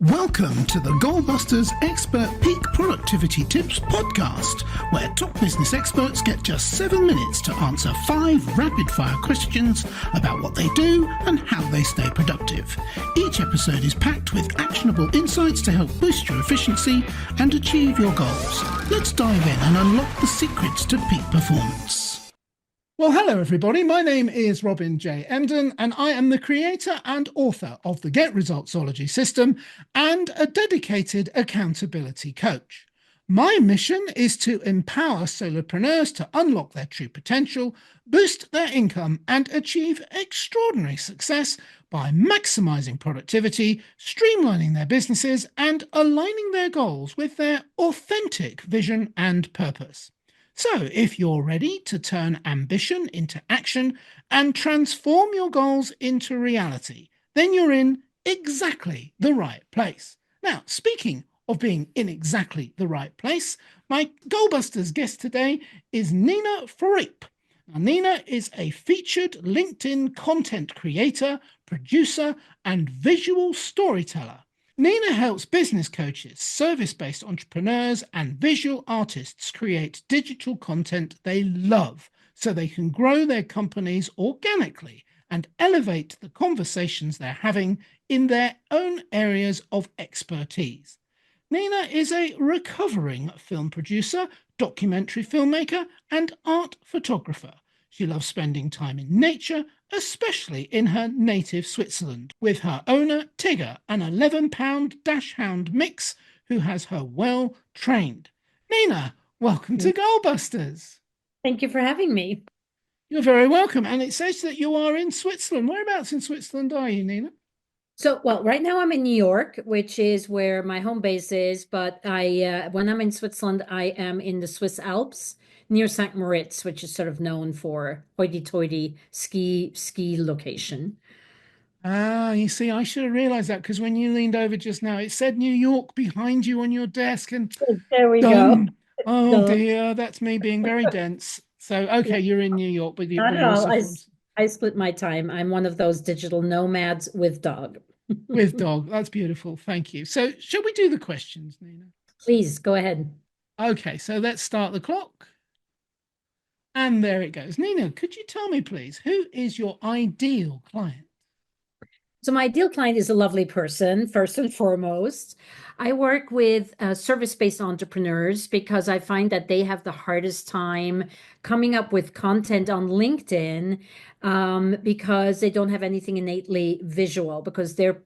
Welcome to the Goalbusters Expert Peak Productivity Tips podcast, where top business experts get just 7 minutes to answer 5 rapid-fire questions about what they do and how they stay productive. Each episode is packed with actionable insights to help boost your efficiency and achieve your goals. Let's dive in and unlock the secrets to peak performance. Well, hello everybody. My name is Robin J. Emden, and I am the creator and author of the Get Resultsology system and a dedicated accountability coach. My mission is to empower solopreneurs to unlock their true potential, boost their income, and achieve extraordinary success by maximizing productivity, streamlining their businesses, and aligning their goals with their authentic vision and purpose. So, if you're ready to turn ambition into action and transform your goals into reality, then you're in exactly the right place. Now, speaking of being in exactly the right place, my Goalbusters guest today is Nina Froriep. Now, Nina is a featured LinkedIn content creator, producer, and visual storyteller. Nina helps business coaches, service-based entrepreneurs, and visual artists create digital content they love so they can grow their companies organically and elevate the conversations they're having in their own areas of expertise. Nina is a recovering film producer, documentary filmmaker, and art photographer. She loves spending time in nature, especially in her native Switzerland, with her owner, Tigger, an 11-pound dachshund mix who has her well trained. Nina, welcome to Goalbusters. Thank you for having me. You're very welcome. And it says that you are in Switzerland. Whereabouts in Switzerland are you, Nina? Well, right now I'm in New York, which is where my home base is. But when I'm in Switzerland, I am in the Swiss Alps near St. Moritz, which is sort of known for hoity-toity ski location. You see, I should have realized that because when you leaned over just now, it said New York behind you on your desk, and There we done. go. Oh So, dear, that's me being very dense. So, okay, you're in New York, but not you're at all. also from I split my time. I'm one of those digital nomads with dog. with dog. That's beautiful. Thank you. So, shall we do the questions, Nina? Please go ahead. Okay, so let's start the clock. And there it goes. Nina, could you tell me, please, who is your ideal client? So my ideal client is a lovely person, first and foremost. I work with service-based entrepreneurs because I find that they have the hardest time coming up with content on LinkedIn because they don't have anything innately visual because their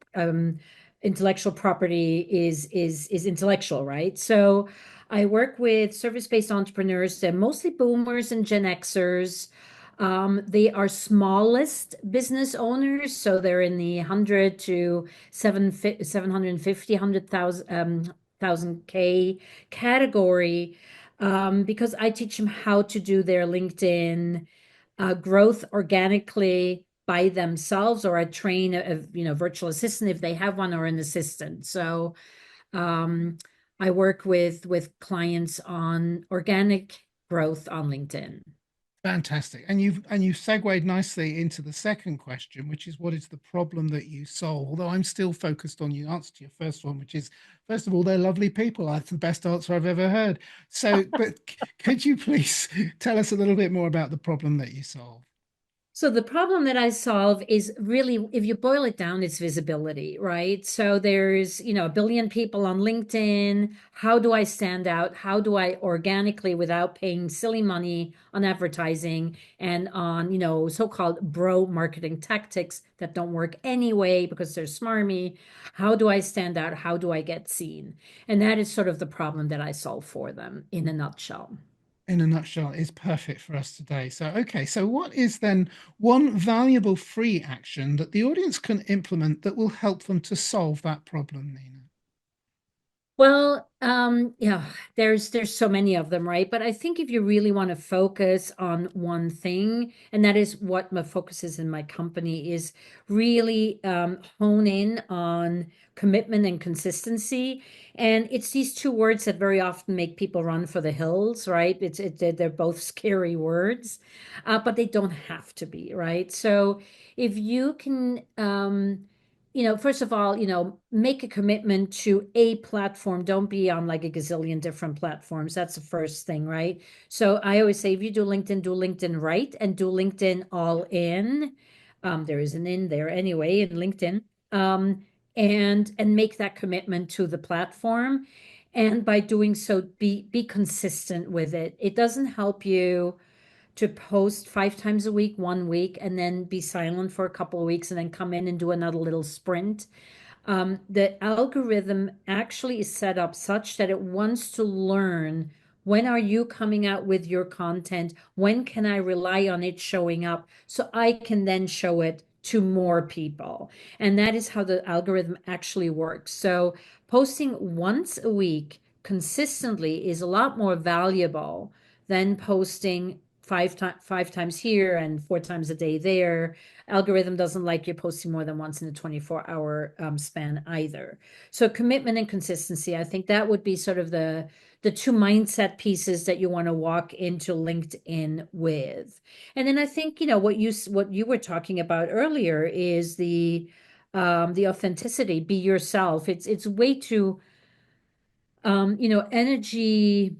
intellectual property is intellectual, right? So I work with service-based entrepreneurs. They're mostly boomers and Gen Xers. They are smallest business owners, so they're in the 100 to 750, 100,000 K category, because I teach them how to do their LinkedIn growth organically by themselves, or I train a virtual assistant if they have one, or an assistant. So I work with clients on organic growth on LinkedIn. Fantastic. And you've segued nicely into the second question, which is what is the problem that you solve? Although I'm still focused on your answer to your first one, which is, first of all, they're lovely people. That's the best answer I've ever heard. So, but could you please tell us a little bit more about the problem that you solve? So the problem that I solve is really, if you boil it down, it's visibility, right? So there's, a billion people on LinkedIn. How do I stand out? How do I organically, without paying silly money on advertising and on, so-called bro marketing tactics that don't work anyway because they're smarmy? How do I stand out? How do I get seen? And that is sort of the problem that I solve for them in a nutshell. In a nutshell, is perfect for us today. So, okay, so what is then one valuable free action that the audience can implement that will help them to solve that problem, Nina? Well, yeah, there's so many of them, right? But I think if you really want to focus on one thing, and that is what my focus is in my company, is really hone in on commitment and consistency. And it's these two words that very often make people run for the hills, right? They're both scary words, but they don't have to be, right? So if you can first of all, make a commitment to a platform. Don't be on like a gazillion different platforms. That's the first thing, right? So I always say if you do LinkedIn right and do LinkedIn all in. There is an in there anyway in LinkedIn. Um, and make that commitment to the platform. And by doing so, be consistent with it. It doesn't help you to post 5 times a week, 1 week, and then be silent for a couple of weeks and then come in and do another little sprint. The algorithm actually is set up such that it wants to learn when are you coming out with your content? When can I rely on it showing up so I can then show it to more people? And that is how the algorithm actually works. So posting once a week consistently is a lot more valuable than posting five times here and 4 times a day there. Algorithm doesn't like you posting more than once in a 24-hour span either. So commitment and consistency, I think that would be sort of the two mindset pieces that you want to walk into LinkedIn with. And then I think, what you were talking about earlier is the authenticity, be yourself. It's way too energy.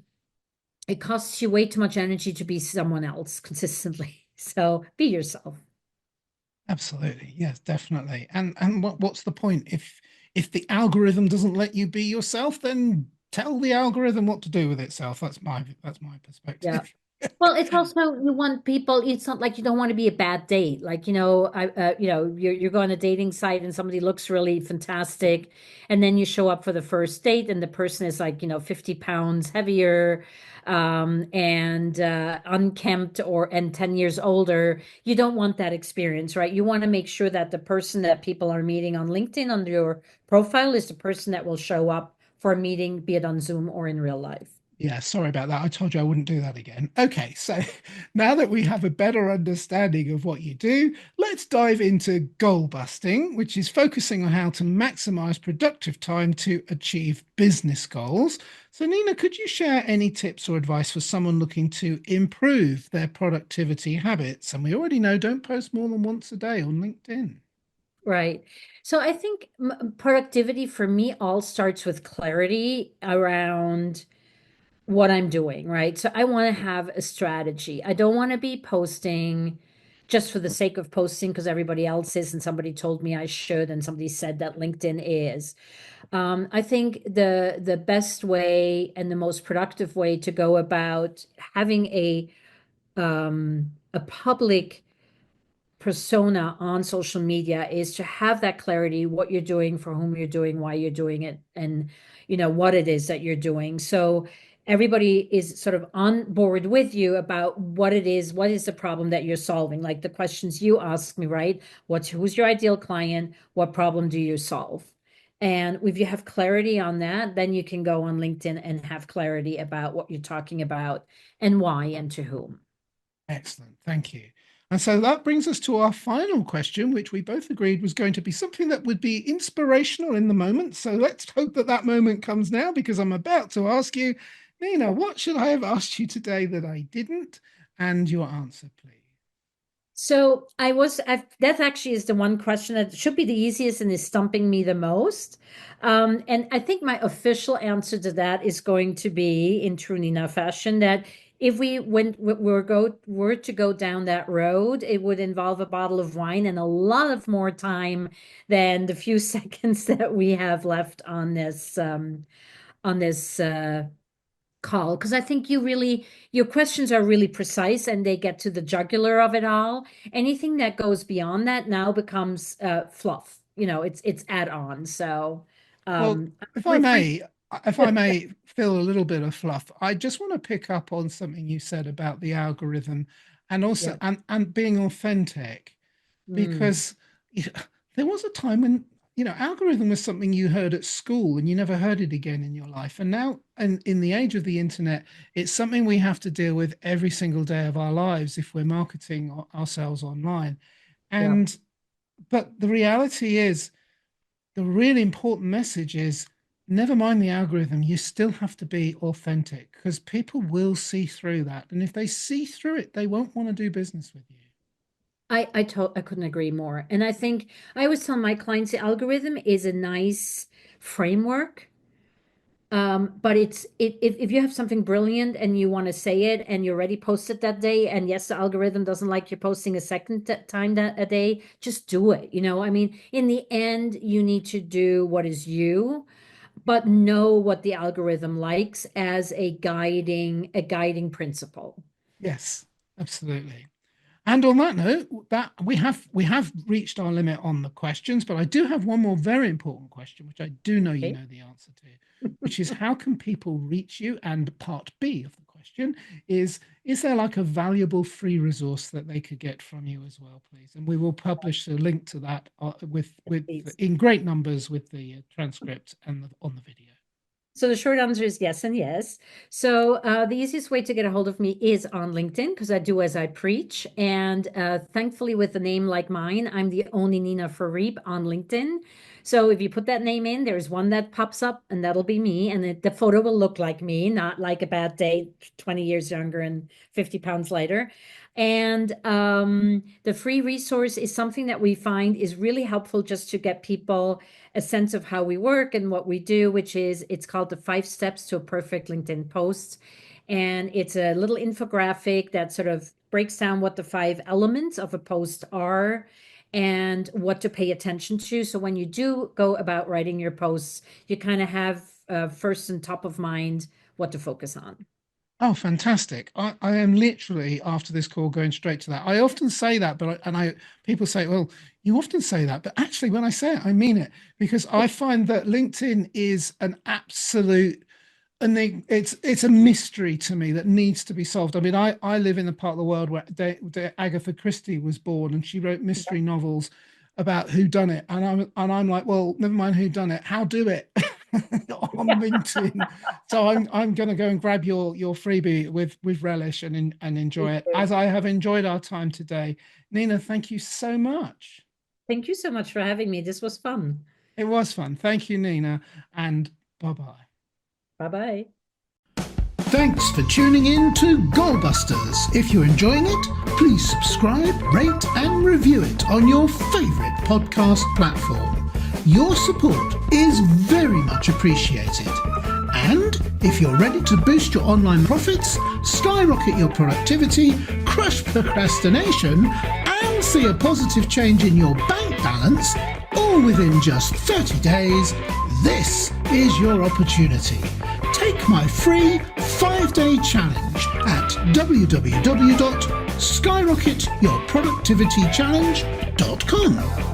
It costs you way too much energy to be someone else consistently. So be yourself. Absolutely. Yes, definitely. And what's the point? If the algorithm doesn't let you be yourself, then tell the algorithm what to do with itself. That's my Yeah. perspective. Well, it's also you want people, it's not like you don't want to be a bad date. Like, you're going on a dating site and somebody looks really fantastic, and then you show up for the first date and the person is like, 50 pounds heavier, and unkempt and 10 years older. You don't want that experience, right? You want to make sure that the person that people are meeting on LinkedIn under your profile is the person that will show up for a meeting, be it on Zoom or in real life. Yeah, sorry about that. I told you I wouldn't do that again. Okay, so now that we have a better understanding of what you do, let's dive into goal busting, which is focusing on how to maximize productive time to achieve business goals. So, Nina, could you share any tips or advice for someone looking to improve their productivity habits? And we already know don't post more than once a day on LinkedIn. Right. So I think productivity for me all starts with clarity around what I'm doing, right? So I want to have a strategy. I don't want to be posting just for the sake of posting because everybody else is and somebody told me I should and somebody said that LinkedIn is. I think the best way and the most productive way to go about having a public persona on social media is to have that clarity, what you're doing, for whom you're doing, why you're doing it, and what it is that you're doing. So everybody is sort of on board with you about what it is, what is the problem that you're solving. Like the questions you ask me, right? Who's your ideal client? What problem do you solve? And if you have clarity on that, then you can go on LinkedIn and have clarity about what you're talking about and why and to whom. Excellent. Thank you. And so that brings us to our final question, which we both agreed was going to be something that would be inspirational in the moment. So let's hope that that moment comes now, because I'm about to ask you, Nina, what should I have asked you today that I didn't? And your answer, please. So that actually is the one question that should be the easiest and is stumping me the most. And I think my official answer to that is going to be in true Nina fashion that if were to go down that road, it would involve a bottle of wine and a lot of more time than the few seconds that we have left on this call, because I think your questions are really precise and they get to the jugular of it all. Anything that goes beyond that now becomes fluff. It's add-on. So Well, um if I refrain. may, if I may fill a little bit of fluff, I just want to pick up on something you said about the algorithm and also Yeah. and being authentic, Mm, because there was a time when algorithm was something you heard at school and you never heard it again in your life, and now and in the age of the internet, it's something we have to deal with every single day of our lives if we're marketing ourselves online. yeah. And but the reality is, the really important message is, never mind the algorithm, you still have to be authentic, because people will see through that, and if they see through it, they won't want to do business with you. I couldn't agree more. And I think I always tell my clients the algorithm is a nice framework. But if you have something brilliant and you want to say it and you already posted that day, and yes, the algorithm doesn't like you posting a second time that a day, just do it. I mean, in the end, you need to do what is you, but know what the algorithm likes as a guiding principle. Yes, absolutely. And on that note, that we have reached our limit on the questions, but I do have one more very important question, which I do know you Okay. know the answer to, which is how can people reach you? And part B of the question is there like a valuable free resource that they could get from you as well, please? And we will publish a link to that with Please. in great numbers with the transcript and on the video. So the short answer is yes and yes. So the easiest way to get a hold of me is on LinkedIn because I do as I preach. And thankfully, with a name like mine, I'm the only Nina Froriep on LinkedIn. So if you put that name in, there's one that pops up, and that'll be me. And the photo will look like me, not like a bad day, 20 years younger and 50 pounds lighter. And the free resource is something that we find is really helpful just to get people a sense of how we work and what we do, which is it's called the 5 Steps to a Perfect LinkedIn Post. And it's a little infographic that sort of breaks down what the 5 elements of a post are and what to pay attention to. So when you do go about writing your posts, you kind of have first and top of mind what to focus on. Oh, fantastic. I am literally after this call going straight to that. I often say that, people say, well, you often say that, but actually when I say it, I mean it because I find that LinkedIn is an absolute it's a mystery to me that needs to be solved. I mean, I live in the part of the world where Agatha Christie was born and she wrote mystery novels about who done it. And I'm like, well, never mind who done it, how do it on LinkedIn. So I'm going to go and grab your freebie with relish and enjoy it as I have enjoyed our time today. Nina, thank you so much. Thank you so much for having me. This was fun. It was fun. Thank you, Nina, and bye-bye. Bye-bye. Thanks for tuning in to Goalbusters. If you're enjoying it, please subscribe, rate, and review it on your favorite podcast platform. Your support is very much appreciated. And if you're ready to boost your online profits, skyrocket your productivity, crush procrastination, and see a positive change in your bank balance, all within just 30 days, this is your opportunity. Take my free 5-day challenge at www.skyrocketyourproductivitychallenge.com.